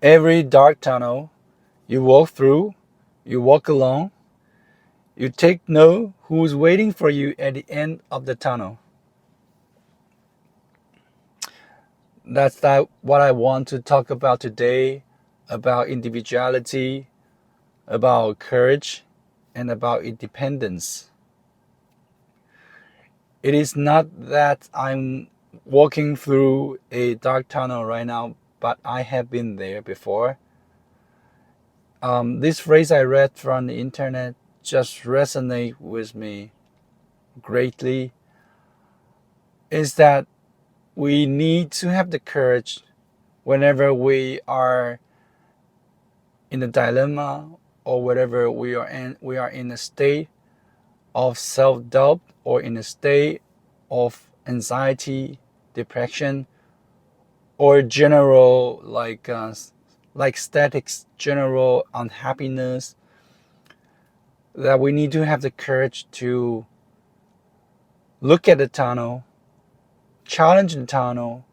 Every dark tunnel you walk through, you walk along, you take note who's waiting for you at the end of the tunnel. That's what I want to talk about today, about individuality, about courage, and about independence. It is not that I'm walking through a dark tunnel right now, but I have been there before. This phrase I read from the internet just resonate with me greatly, is that we need to have the courage whenever we are in a dilemma, or whatever we are in a state of self-doubt, or in a state of anxiety, depression, or general like statics, general unhappiness, that we need to have the courage to look at the tunnel, challenge the tunnel,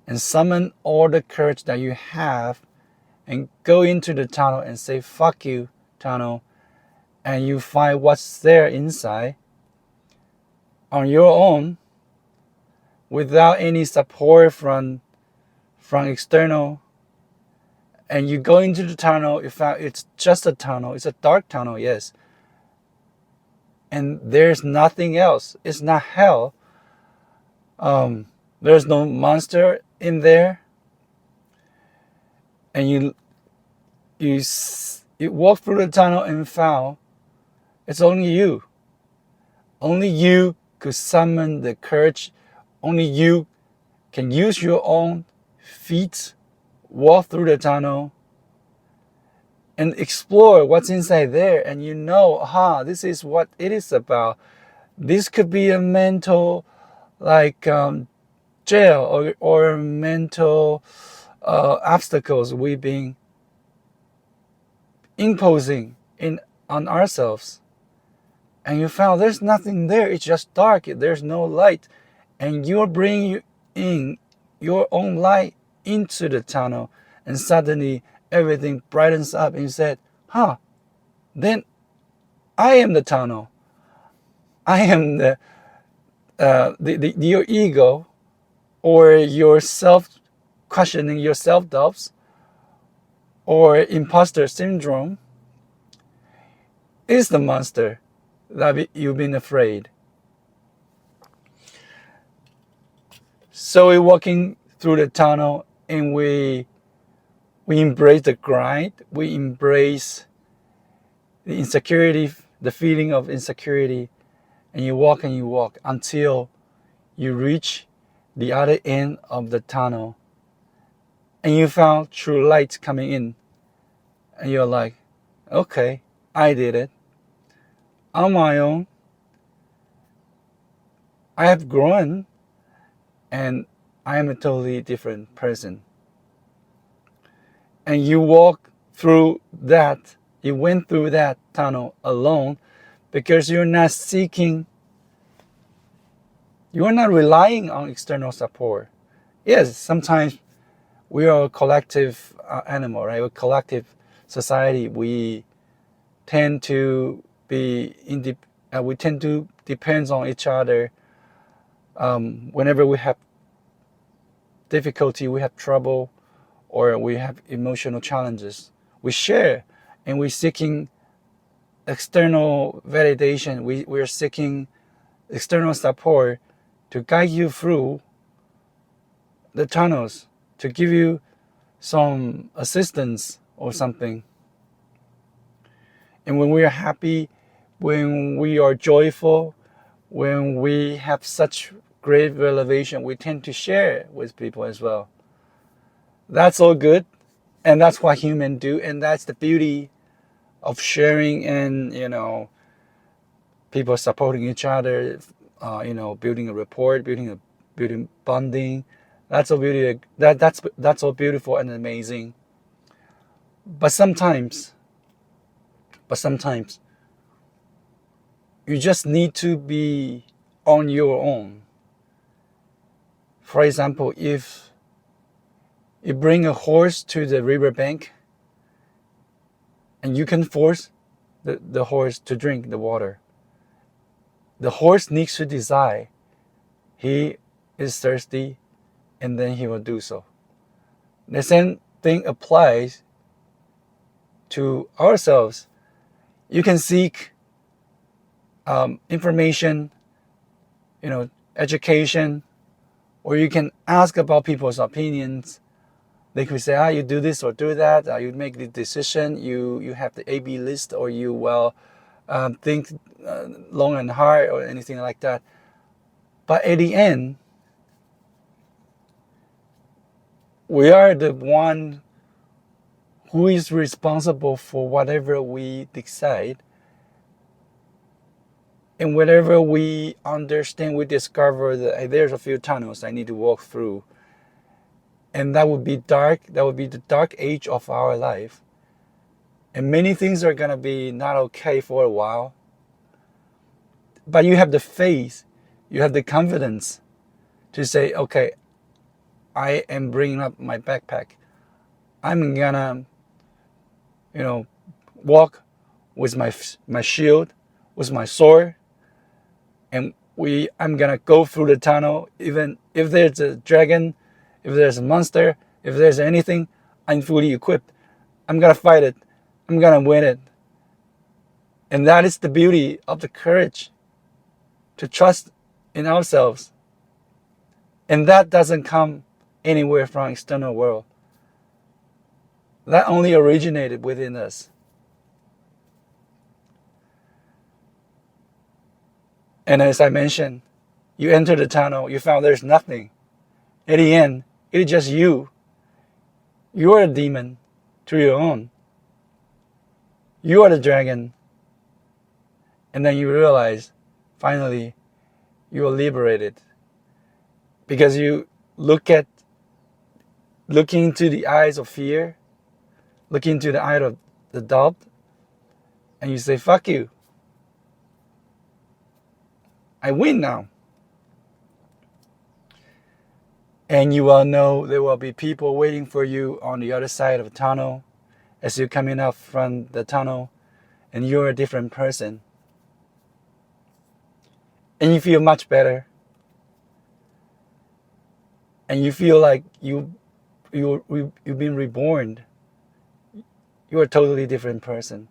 and summon all the courage that you have, and go into the tunnel and say, fuck you, tunnel, and you find what's there inside on your own, without any support from external. And you go into the tunnel, you found it's just a tunnel, it's a dark tunnel, yes, and there's nothing else. It's not hell. There's no monster in there, and you walk through the tunnel and found it's only you. Only you could summon the courage. Only you can use your own feet, walk through the tunnel, and explore what's inside there. And you know, this is what it is about. This could be a mental, like jail, or mental obstacles we've been imposing on ourselves. And you found there's nothing there. It's just dark. There's no light. And you're bringing in your own light into the tunnel. And suddenly everything brightens up. And you said, then I am the tunnel. I am your ego, or your self-questioning, your self-doubts, or imposter syndrome is the monster that you've been afraid. So we're walking through the tunnel, and we embrace the grind. We embrace the insecurity, the feeling of insecurity, and you walk until you reach the other end of the tunnel, and you found true light coming in, and you're like, okay, I did it on my own. I have grown, and I am a totally different person. And you went through that tunnel alone, because you're not relying on external support. Yes, sometimes we are a collective animal, right? We're a collective society. We tend to depend on each other. Whenever we have difficulty, we have trouble, or we have emotional challenges, we share, and we're seeking external validation. We're seeking external support to guide you through the tunnels, to give you some assistance or something. And when we are happy, when we are joyful, when we have such great revelation, we tend to share with people as well. That's all good, and that's what humans do, and that's the beauty of sharing, and people supporting each other, building a rapport, building bonding. That's all beauty. That's all beautiful and amazing. But sometimes you just need to be on your own. For example, if You bring a horse to the riverbank, and you can force the horse to drink the water. The horse needs to decide he is thirsty, and then he will do so. The same thing applies to ourselves. You can seek information, education, or you can ask about people's opinions. They could say, you do this or do that. You make the decision. You have the A/B list, or you think long and hard, or anything like that. But at the end, we are the one who is responsible for whatever we decide. And whenever we understand, we discover that, hey, there's a few tunnels I need to walk through. And that would be dark. That would be the dark age of our life. And many things are going to be not okay for a while. But you have the faith, you have the confidence to say, okay, I am bringing up my backpack. I'm going to, walk with my shield, with my sword. And I'm going to go through the tunnel. Even if there's a dragon, if there's a monster, if there's anything, I'm fully equipped. I'm going to fight it. I'm going to win it. And that is the beauty of the courage, to trust in ourselves. And that doesn't come anywhere from external world. That only originated within us. And as I mentioned, you enter the tunnel, you found there's nothing. At the end, it's just you. You are a demon to your own. You are the dragon. And then you realize, finally, you are liberated. Because you look into the eyes of fear, look into the eye of the doubt, and you say, fuck you. I win now. And you will know there will be people waiting for you on the other side of the tunnel as you're coming out from the tunnel, and you're a different person. And you feel much better. And you feel like you've been reborn. You're a totally different person.